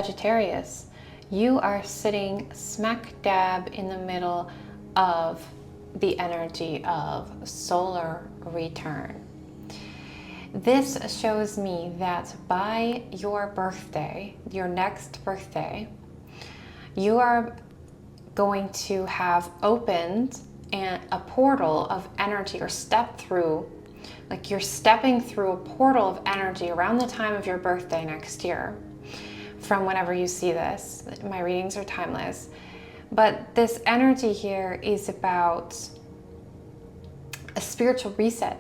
Sagittarius, you are sitting smack dab in the middle of the energy of solar return. This shows me that by your birthday, your next birthday, you are going to have opened a portal of energy, or step through, like you're stepping through a portal of energy around the time of your birthday next year. From whenever you see this, my readings are timeless, but this energy here is about a spiritual reset,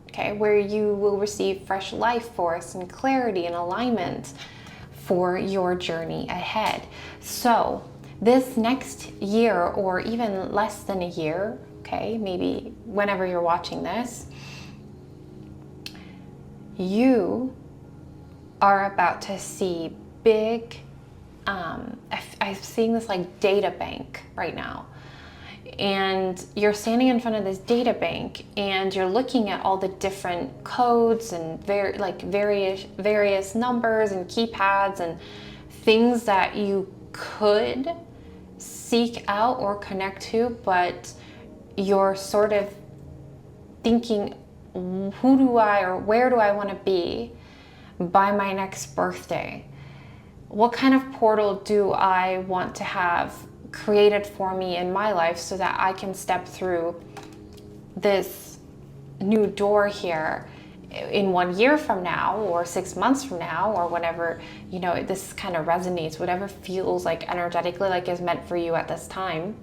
okay, where you will receive fresh life force and clarity and alignment for your journey ahead. So this next year, or even less than a year, okay, maybe whenever you're watching this, you are about to see big, I'm seeing this like data bank right now, and you're standing in front of this data bank and you're looking at all the different codes and various numbers and keypads and things that you could seek out or connect to, but you're sort of thinking, who do I, or where do I want to be by my next birthday? What kind of portal do I want to have created for me in my life so that I can step through this new door here in 1 year from now, or 6 months from now, or whenever, you know, this kind of resonates, whatever feels like energetically like is meant for you at this time.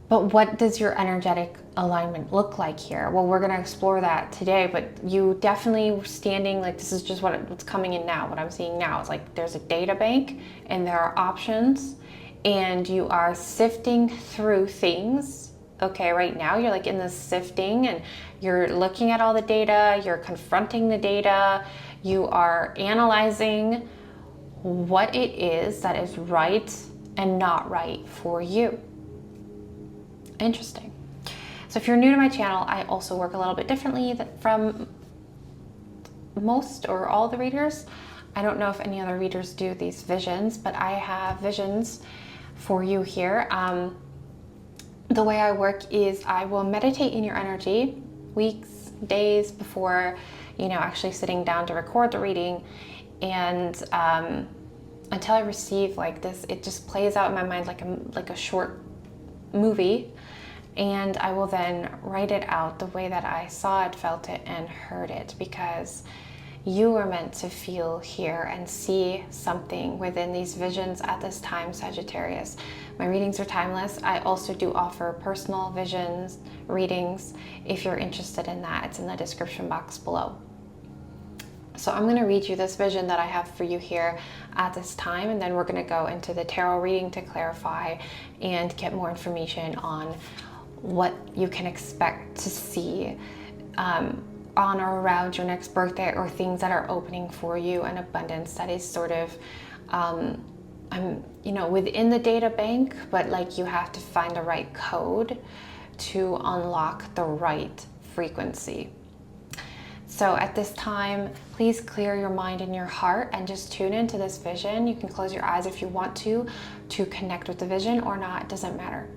But what does your energetic alignment look like here? Well, we're going to explore that today, but you definitely standing, like, this is just what's coming in now. What I'm seeing now is like there's a data bank and there are options, and you are sifting through things. Okay, right now you're like in this sifting and you're looking at all the data, you're confronting the data, you are analyzing what it is that is right and not right for you. Interesting. So if you're new to my channel, I also work a little bit differently from most or all the readers. I don't know if any other readers do these visions, but I have visions for you here. The way I work is I will meditate in your energy weeks, days before, you know, actually sitting down to record the reading, and until I receive like this, it just plays out in my mind like a short movie, and I will then write it out the way that I saw it, felt it, and heard it, because you are meant to feel, hear, and see something within these visions at this time, Sagittarius. My readings are timeless. I also do offer personal visions, readings. If you're interested in that, it's in the description box below. So I'm going to read you this vision that I have for you here at this time, and then we're going to go into the tarot reading to clarify and get more information on what you can expect to see on or around your next birthday, or things that are opening for you, an abundance that is sort of you know, within the data bank, but like you have to find the right code to unlock the right frequency. So at this time, please clear your mind and your heart and just tune into this vision. You can close your eyes if you want to connect with the vision, or not, it doesn't matter.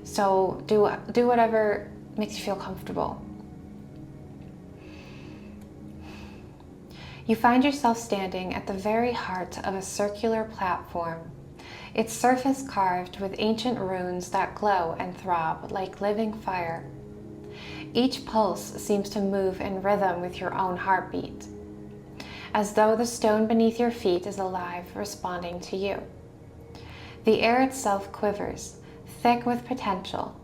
So do whatever makes you feel comfortable. You find yourself standing at the very heart of a circular platform, its surface carved with ancient runes that glow and throb like living fire. Each pulse seems to move in rhythm with your own heartbeat, as though the stone beneath your feet is alive, responding to you. The air itself quivers, thick with potential,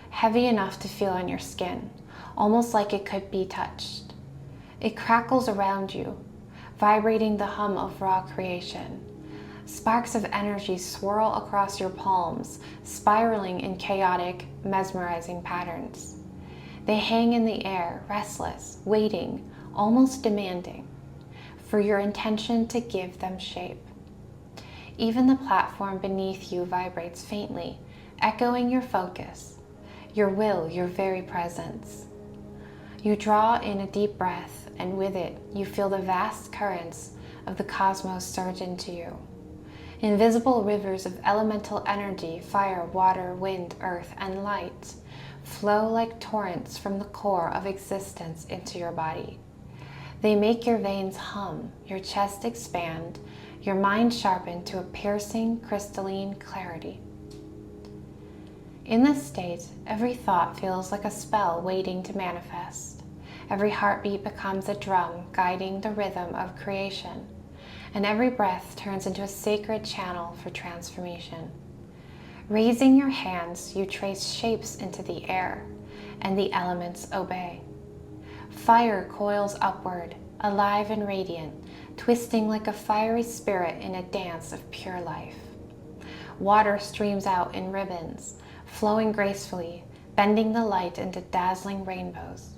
heavy enough to feel on your skin, almost like it could be touched. It crackles around you, vibrating the hum of raw creation. Sparks of energy swirl across your palms, spiraling in chaotic, mesmerizing patterns. They hang in the air, restless, waiting, almost demanding, for your intention to give them shape. Even the platform beneath you vibrates faintly, echoing your focus, your will, your very presence. You draw in a deep breath, and with it, you feel the vast currents of the cosmos surge into you. Invisible rivers of elemental energy, fire, water, wind, earth, and light flow like torrents from the core of existence into your body. They make your veins hum, your chest expand, your mind sharpen to a piercing, crystalline clarity. In this state, every thought feels like a spell waiting to manifest. Every heartbeat becomes a drum guiding the rhythm of creation, and every breath turns into a sacred channel for transformation. Raising your hands, you trace shapes into the air, and the elements obey. Fire coils upward, alive and radiant, twisting like a fiery spirit in a dance of pure life. Water streams out in ribbons, flowing gracefully, bending the light into dazzling rainbows.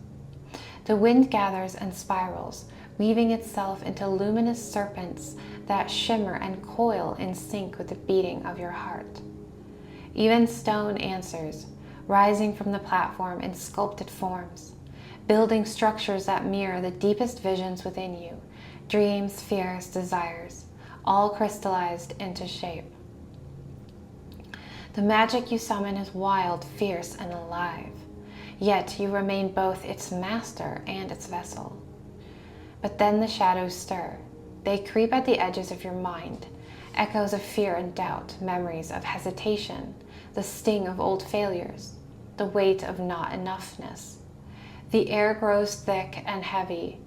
The wind gathers and spirals, weaving itself into luminous serpents that shimmer and coil in sync with the beating of your heart. Even stone answers, rising from the platform in sculpted forms, building structures that mirror the deepest visions within you, dreams, fears, desires, all crystallized into shape. The magic you summon is wild, fierce, and alive, yet you remain both its master and its vessel. But then the shadows stir. They creep at the edges of your mind, echoes of fear and doubt, memories of hesitation, the sting of old failures, the weight of not enoughness. The air grows thick and heavy,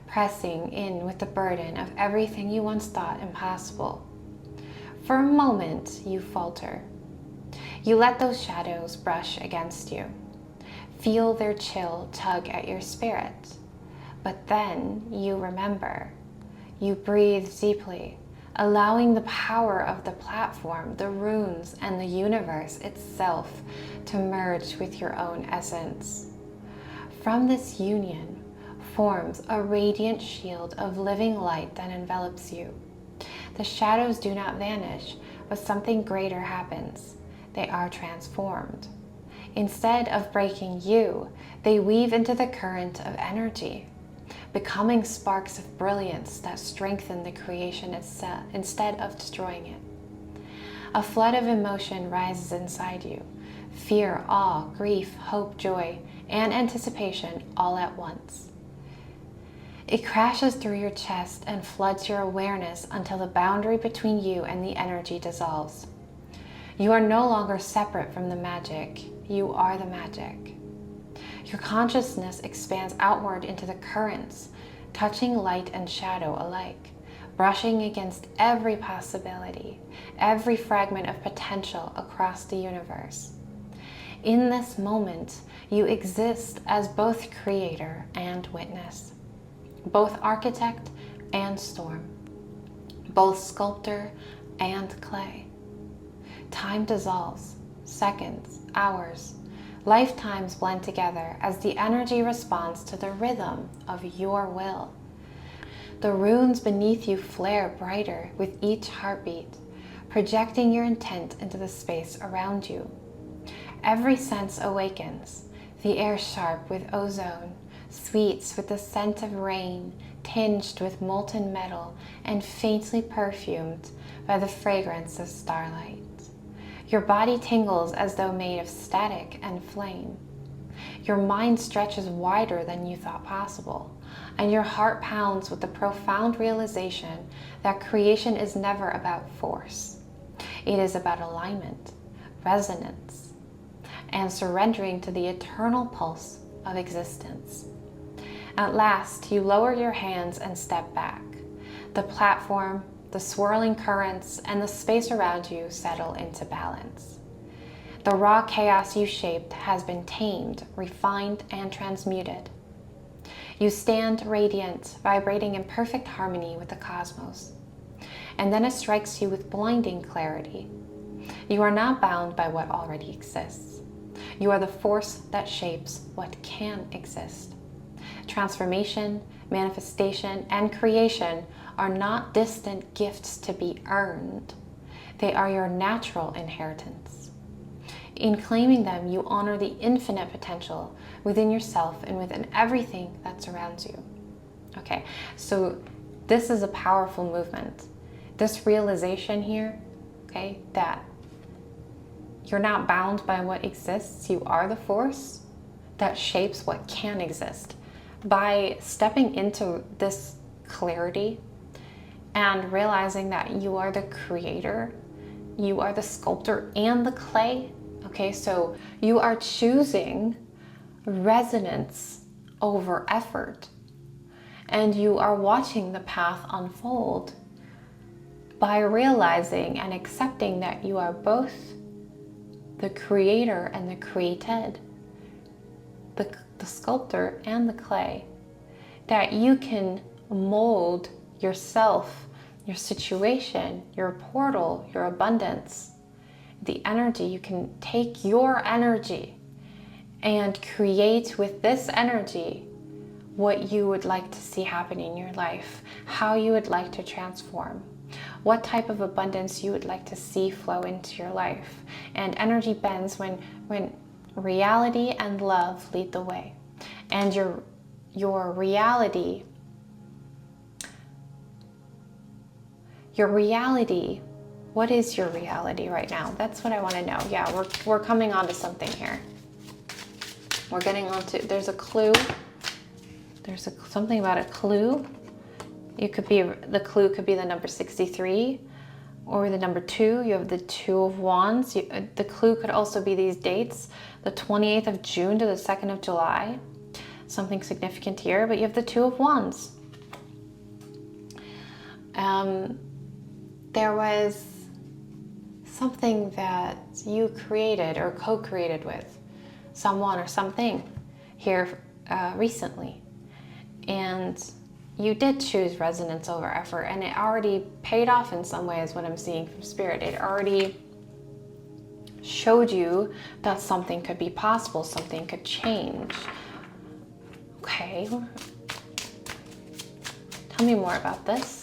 pressing in with the burden of everything you once thought impossible. For a moment, you falter. You let those shadows brush against you. Feel their chill tug at your spirit. But then you remember. You breathe deeply, allowing the power of the platform, the runes, and the universe itself to merge with your own essence. From this union forms a radiant shield of living light that envelops you. The shadows do not vanish, but something greater happens. They are transformed. Instead of breaking you, they weave into the current of energy, becoming sparks of brilliance that strengthen the creation itself instead of destroying it. A flood of emotion rises inside you: fear, awe, grief, hope, joy, and anticipation all at once. It crashes through your chest and floods your awareness until the boundary between you and the energy dissolves. You are no longer separate from the magic. You are the magic. Your consciousness expands outward into the currents, touching light and shadow alike, brushing against every possibility, every fragment of potential across the universe. In this moment, you exist as both creator and witness, both architect and storm, both sculptor and clay. Time dissolves, seconds, hours, lifetimes blend together as the energy responds to the rhythm of your will. The runes beneath you flare brighter with each heartbeat, projecting your intent into the space around you. Every sense awakens, the air sharp with ozone, sweets with the scent of rain, tinged with molten metal, and faintly perfumed by the fragrance of starlight. Your body tingles as though made of static and flame. Your mind stretches wider than you thought possible, and your heart pounds with the profound realization that creation is never about force. It is about alignment, resonance, and surrendering to the eternal pulse of existence. At last, you lower your hands and step back. The platform, the swirling currents, and the space around you settle into balance. The raw chaos you shaped has been tamed, refined, and transmuted. You stand radiant, vibrating in perfect harmony with the cosmos. And then it strikes you with blinding clarity. You are not bound by what already exists. You are the force that shapes what can exist. Transformation, manifestation, and creation are not distant gifts to be earned. They are your natural inheritance. In claiming them, you honor the infinite potential within yourself and within everything that surrounds you. Okay, so this is a powerful movement. This realization here, okay, that you're not bound by what exists. You are the force that shapes what can exist. By stepping into this clarity and realizing that you are the creator, you are the sculptor and the clay. Okay, so you are choosing resonance over effort. And you are watching the path unfold by realizing and accepting that you are both the creator and the created, the sculptor and the clay, that you can mold yourself, your situation, your portal, your abundance, the energy. You can take your energy and create with this energy what you would like to see happen in your life, how you would like to transform, what type of abundance you would like to see flow into your life. And energy bends when reality and love lead the way. And your reality, what is your reality right now? That's what I want to know. Yeah, we're coming on to something here. We're getting on to, there's a clue. There's something about a clue. The clue could be the number 63 or the number 2. You have the 2 of Wands. The clue could also be these dates, the 28th of June to the 2nd of July. Something significant here, but you have the 2 of Wands. There was something that you created or co-created with someone or something here recently. And you did choose resonance over effort, and it already paid off in some ways, what I'm seeing from Spirit. It already showed you that something could be possible, something could change. Okay. Tell me more about this.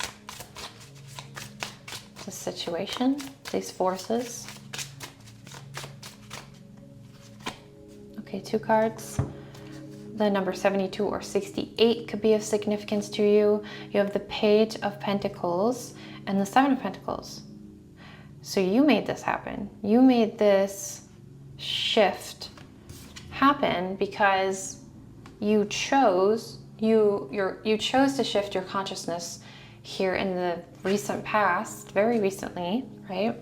This situation, these forces. Okay, 2 cards. The number 72 or 68 could be of significance to you. You have the Page of Pentacles and the 7 of Pentacles. So you made this happen. You made this shift happen because you chose to shift your consciousness here in the recent past, very recently, right?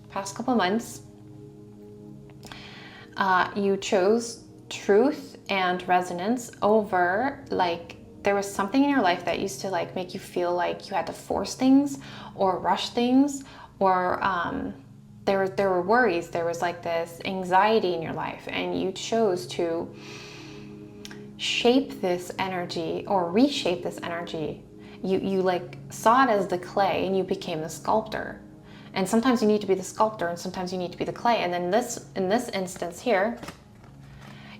Past couple months. You chose truth and resonance over, like, there was something in your life that used to like make you feel like you had to force things or rush things, or there were worries, there was like this anxiety in your life, and you chose to shape this energy or reshape this energy. You like saw it as the clay and you became the sculptor. And sometimes you need to be the sculptor and sometimes you need to be the clay. And then in this instance here,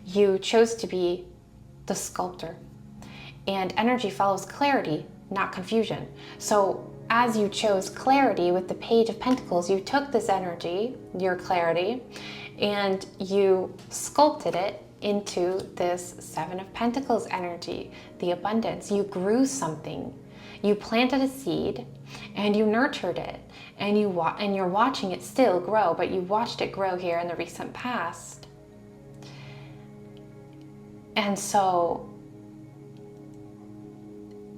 you chose to be the sculptor. And energy follows clarity, not confusion. So as you chose clarity with the Page of Pentacles, you took this energy, your clarity, and you sculpted it into this 7 of Pentacles energy, the abundance. You grew something. You planted a seed and you nurtured it, and you're watching it still grow, but you watched it grow here in the recent past. And so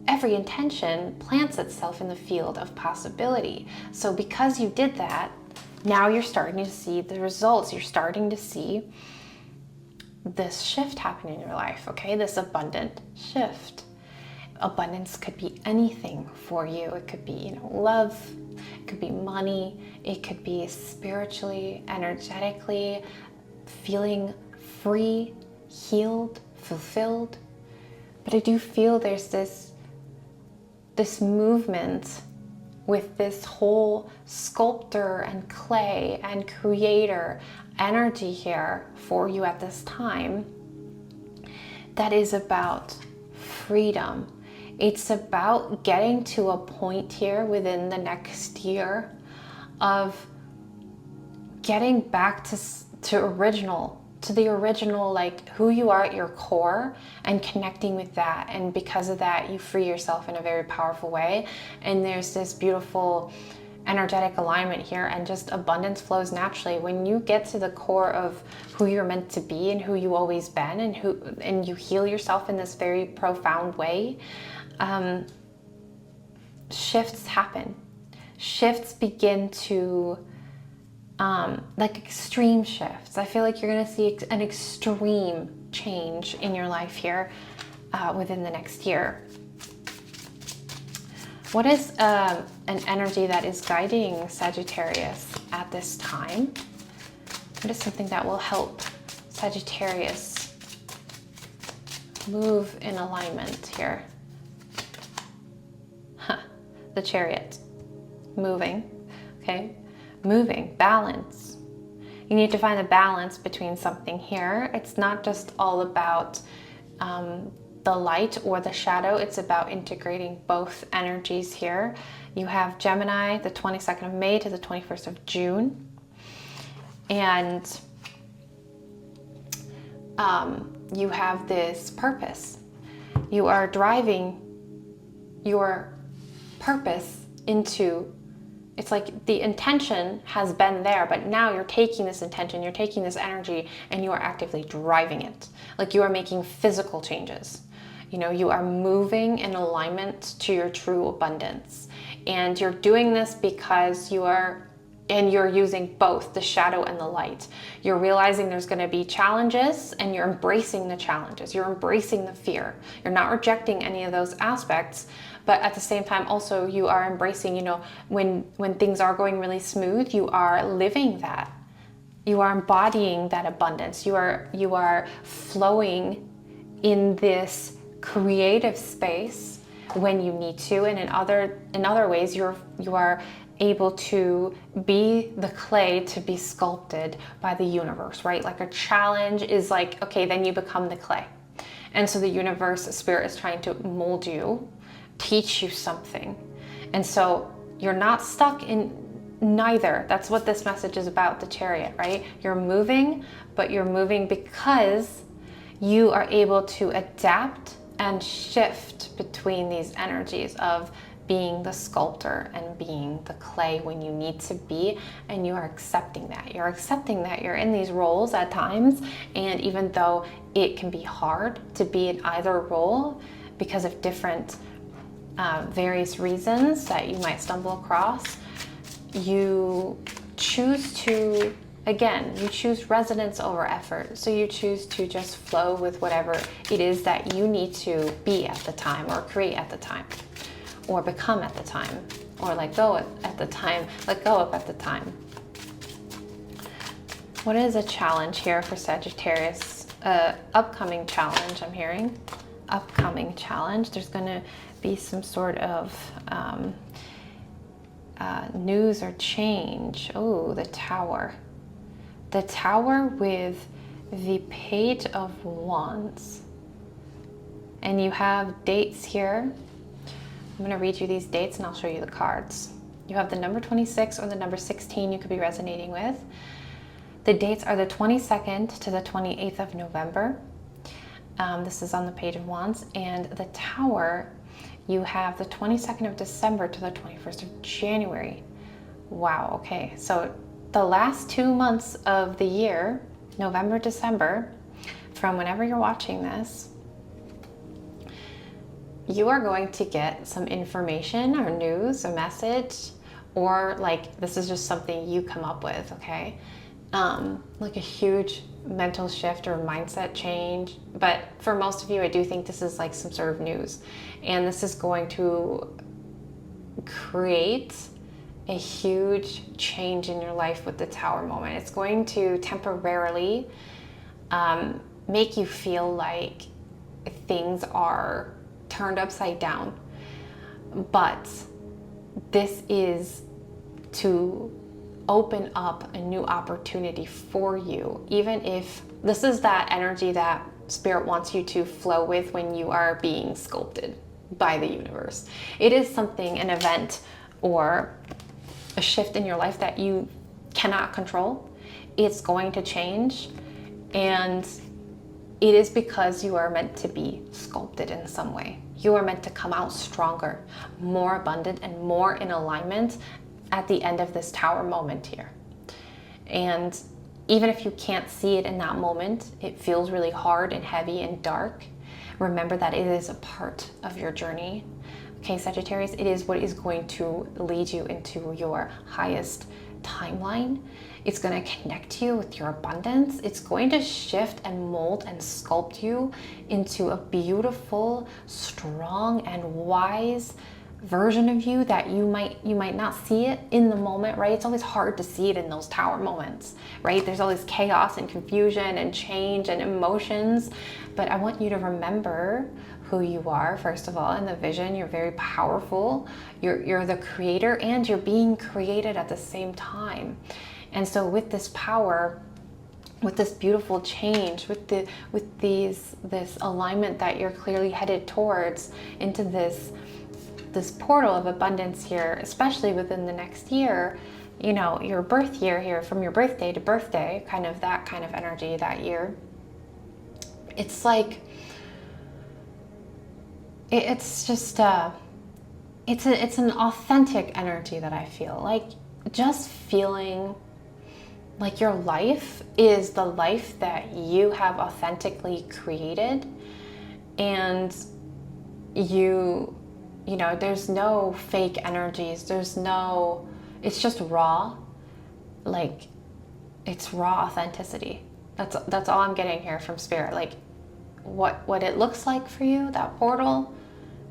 every intention plants itself in the field of possibility. So because you did that, now you're starting to see the results. You're starting to see this shift happen in your life, okay? This abundant shift. Abundance could be anything for you. It could be, love. It could be money. It could be spiritually, energetically, feeling free, healed, fulfilled. But I do feel there's this movement with this whole sculptor and clay and creator energy here for you at this time that is about freedom. It's about getting to a point here within the next year of getting back to original, to the original, like who you are at your core, and connecting with that. And because of that, you free yourself in a very powerful way. And there's this beautiful energetic alignment here, and just abundance flows naturally when you get to the core of who you're meant to be and who you always been, and you heal yourself in this very profound way. Shifts happen. Shifts begin to like extreme shifts. I feel like you're going to see an extreme change in your life here within the next year. What is an energy that is guiding Sagittarius at this time? What is something that will help Sagittarius move in alignment here? The Chariot. Moving. Okay? Moving. Balance. You need to find the balance between something here. It's not just all about the light or the shadow. It's about integrating both energies here. You have Gemini, the 22nd of May to the 21st of June. And you have this purpose. You are driving your purpose into, it's like the intention has been there, but now you're taking this intention, you're taking this energy, and you are actively driving it. Like you are making physical changes. You know, you are moving in alignment to your true abundance. And you're doing this because you're using both the shadow and the light. You're realizing there's going to be challenges, and you're embracing the challenges. You're embracing the fear. You're not rejecting any of those aspects, but at the same time also you are embracing, you know, when things are going really smooth, you are living that. You are embodying that abundance. You are flowing in this creative space when you need to, and in other ways you are able to be the clay to be sculpted by the universe, right? Like a challenge is like, okay, then you become the clay. And so the universe, spirit is trying to mold you, teach you something. And so you're not stuck in neither. That's what this message is about, the Chariot, right? You're moving, but you're moving because you are able to adapt and shift between these energies of being the sculptor and being the clay when you need to be, and you are accepting that. You're accepting that you're in these roles at times, and even though it can be hard to be in either role because of different various reasons that you might stumble across, you choose to, again, you choose resonance over effort. So you choose to just flow with whatever it is that you need to be at the time, or create at the time, or become at the time, or let go at the time, let go of at the time. What is a challenge here for Sagittarius? Upcoming challenge, I'm hearing. Upcoming challenge. There's going to be some sort of news or change. Oh, the Tower. The Tower with the Page of Wands. And you have dates here. I'm going to read you these dates and I'll show you the cards. You have the number 26 or the number 16 you could be resonating with. The dates are the 22nd to the 28th of November. This is on the Page of Wands. And the Tower, you have the 22nd of December to the 21st of January. Wow, okay. So the last 2 months of the year, November, December, from whenever you're watching this, you are going to get some information or news, a message, or like this is just something you come up with, okay? Like a huge mental shift or mindset change. But for most of you, I do think this is like some sort of news. And this is going to create a huge change in your life with the Tower moment. It's going to temporarily make you feel like things are turned upside down. But this is to open up a new opportunity for you, even if this is that energy that Spirit wants you to flow with when you are being sculpted by the universe. It is something, an event or a shift in your life that you cannot control. It's going to change, And it is because you are meant to be sculpted in some way. You are meant to come out stronger, more abundant, and more in alignment at the end of this tower moment here. And even if you can't see it in that moment, it feels really hard and heavy and dark. Remember that it is a part of your journey. Okay, Sagittarius, it is what is going to lead you into your highest timeline. It's going to connect you with your abundance. It's going to shift and mold and sculpt you into a beautiful, strong, and wise version of you that you might not see it in the moment, right? It's always hard to see it in those tower moments, right? There's always chaos and confusion and change and emotions, but I want you to remember who you are, first of all, in the vision. You're very powerful. You're the creator, and you're being created at the same time. And so with this power, with this beautiful change, with this alignment that you're clearly headed towards into this portal of abundance here, especially within the next year, you know, your birth year here, from your birthday to birthday, kind of that kind of energy that year. It's like, it's just, it's an authentic energy that I feel like, just feeling like your life is the life that you have authentically created, and you know, there's no fake energies. It's just raw, like, it's raw authenticity. That's all I'm getting here from Spirit. Like, what it looks like for you, that portal,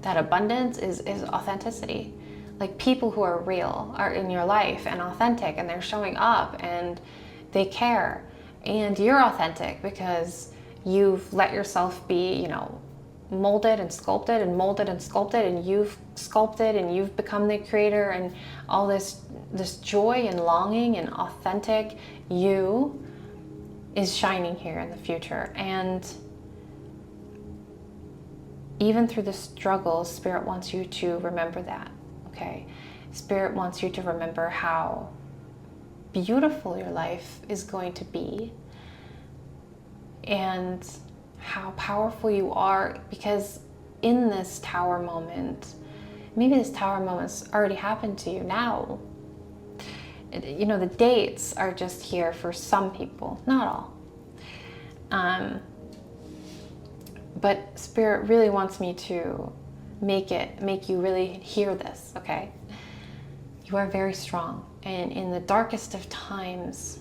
that abundance is authenticity. Like, people who are real are in your life and authentic, and they're showing up and they care. And you're authentic because you've let yourself be, you know, molded and sculpted and molded and sculpted, and you've sculpted and you've become the creator, and all this joy and longing and authentic you is shining here in the future. And even through the struggles, Spirit wants you to remember that, okay? Spirit wants you to remember how beautiful your life is going to be, and how powerful you are, because in this tower moment, maybe this tower moment's already happened to you now. You know, the dates are just here for some people, not all. But Spirit really wants me to make you really hear this, okay? You are very strong, and in the darkest of times,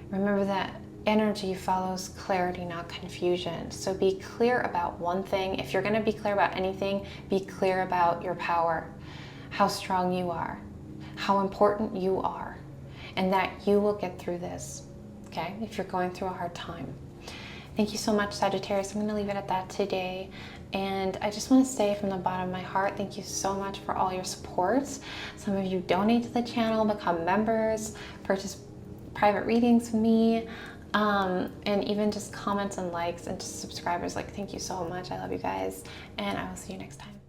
remember that energy follows clarity, not confusion. So be clear about one thing. If you're going to be clear about anything, be clear about your power, how strong you are, how important you are, and that you will get through this, okay? If you're going through a hard time. Thank you so much, Sagittarius. I'm going to leave it at that today. And I just want to say from the bottom of my heart, thank you so much for all your support. Some of you donate to the channel, become members, purchase private readings with me, and even just comments and likes, and just subscribers. Like, thank you so much. I love you guys, and I will see you next time.